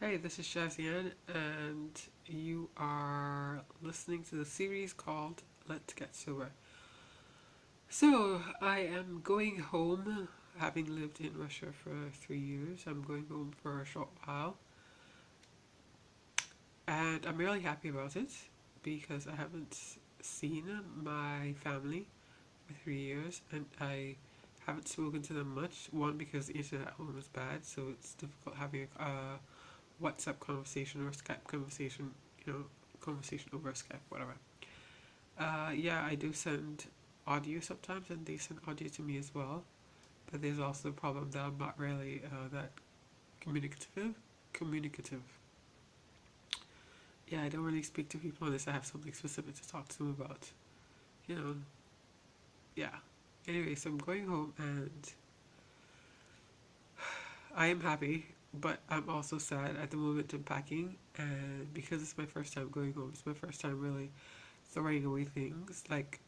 Hey, this is Shazian, and you are listening to the series called Let's Get Sober. So, I am going home, having lived in Russia for 3 years. I'm going home for a short while, and I'm really happy about it because I haven't seen my family for 3 years, and I haven't spoken to them much. One, because the internet at home is bad, so it's difficult having a WhatsApp conversation or Skype conversation, conversation over Skype, whatever. Yeah, I do send audio sometimes, and they send audio to me as well. But there's also the problem that I'm not really that communicative. Communicative. Yeah, I don't really speak to people unless I have something specific to talk to them about. You know, yeah. Anyway, so I'm going home, and I am happy, but I'm also sad at the moment I'm packing, and because it's my first time going home, it's my first time really throwing away things. Like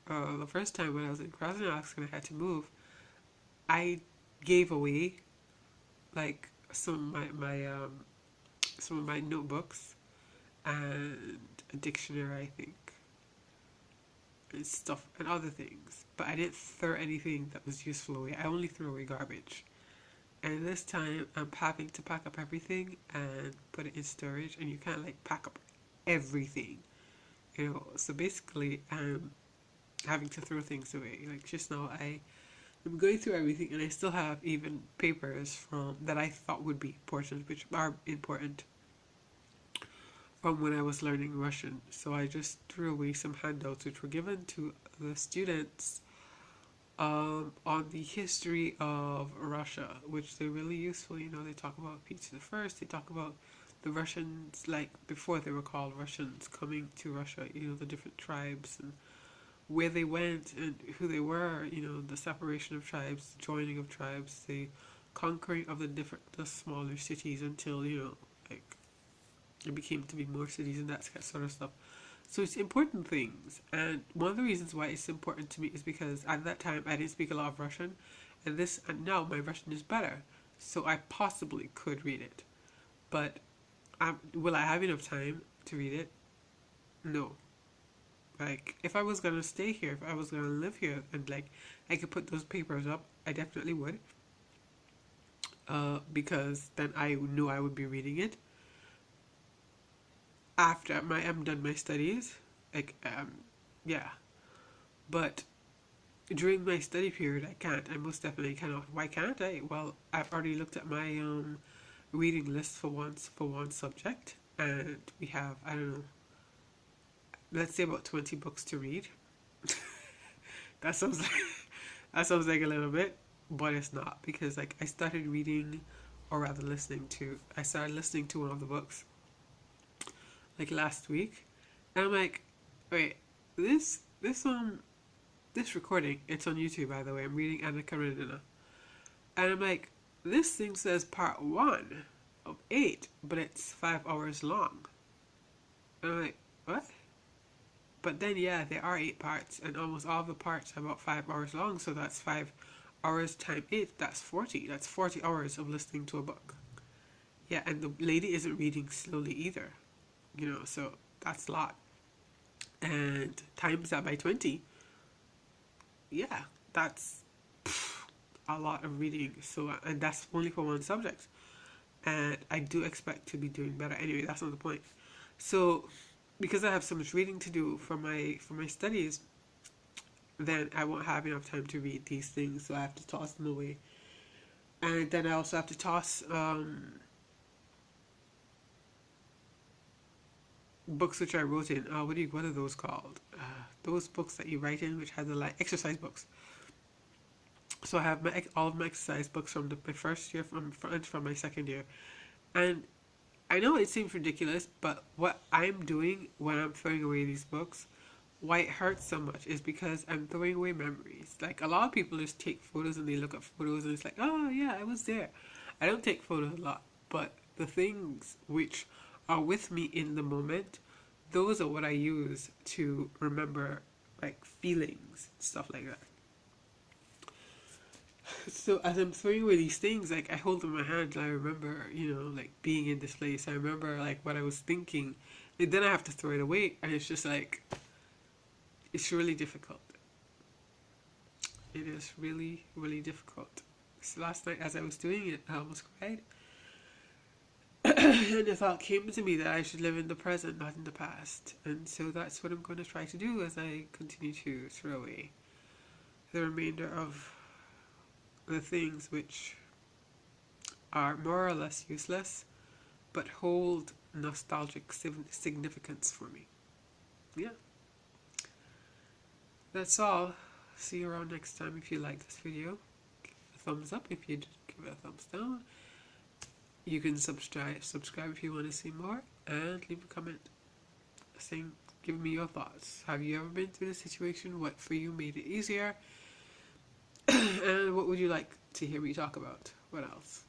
the first time when I was in Krasnoyarsk and I had to move, I gave away like some of my notebooks and a dictionary, I think, and stuff and other things. But I didn't throw anything that was useful away. I only threw away garbage. And this time I'm having to pack up everything and put it in storage, and you can't like pack up everything, So basically, I'm having to throw things away. Like just now, I'm going through everything, and I still have even papers from that I thought would be important, which are important from when I was learning Russian. So I just threw away some handouts which were given to the students on the history of Russia, which they're really useful. They talk about Peter the First. They talk about the Russians, like before they were called Russians, coming to Russia. The different tribes and where they went and who they were, the separation of tribes, joining of tribes, the conquering of the smaller cities until, like it became to be more cities and that sort of stuff. So it's important things, and one of the reasons why it's important to me is because at that time I didn't speak a lot of Russian, and now my Russian is better, so I possibly could read it. But will I have enough time to read it? No. Like, if I was gonna stay here, if I was gonna live here, and like I could put those papers up, I definitely would. Because then I knew I would be reading it after I'm done my studies. Like, yeah. But during my study period, I can't. I most definitely cannot. Why can't I? Well, I've already looked at my reading list for one subject, and we have, I don't know, let's say about 20 books to read. That sounds like that sounds like a little bit, but it's not, because like I started reading, or rather listening to. I started listening to one of the books like last week, and I'm like, wait, this recording, it's on YouTube, by the way. I'm reading Anna Karenina, and I'm like, this thing says part one of eight, but it's 5 hours long. And I'm like, what? But then, yeah, there are eight parts, and almost all of the parts are about 5 hours long. So that's 5 hours times eight. That's 40. That's 40 hours of listening to a book. Yeah, and the lady isn't reading slowly either. So that's a lot. And times that by 20, yeah, that's a lot of reading. So, and that's only for one subject. And I do expect to be doing better. Anyway, that's not the point. So, because I have so much reading to do for my studies, then I won't have enough time to read these things, so I have to toss them away. And then I also have to toss books which I wrote in. What are those called? Those books that you write in, which have the like exercise books. So I have all of my exercise books from my first year, from my second year, and I know it seems ridiculous, but what I'm doing when I'm throwing away these books, why it hurts so much, is because I'm throwing away memories. Like, a lot of people just take photos and they look at photos and it's like, oh yeah, I was there. I don't take photos a lot, but the things which are with me in the moment, those are what I use to remember, like feelings, stuff like that. So as I'm throwing away these things, like I hold them in my hand and I remember, like being in this place. I remember like what I was thinking. And then I have to throw it away and it's just like it's really difficult. It is really, really difficult. So last night as I was doing it, I almost cried. And the thought came to me that I should live in the present, not in the past. And so that's what I'm going to try to do as I continue to throw away the remainder of the things which are more or less useless but hold nostalgic significance for me. Yeah, that's all. See you around next time. If you like this video, give it a thumbs up. If you did, give it a thumbs down. You can subscribe if you want to see more, and leave a comment saying, give me your thoughts. Have you ever been through this situation? What for you made it easier? And what would you like to hear me talk about? What else?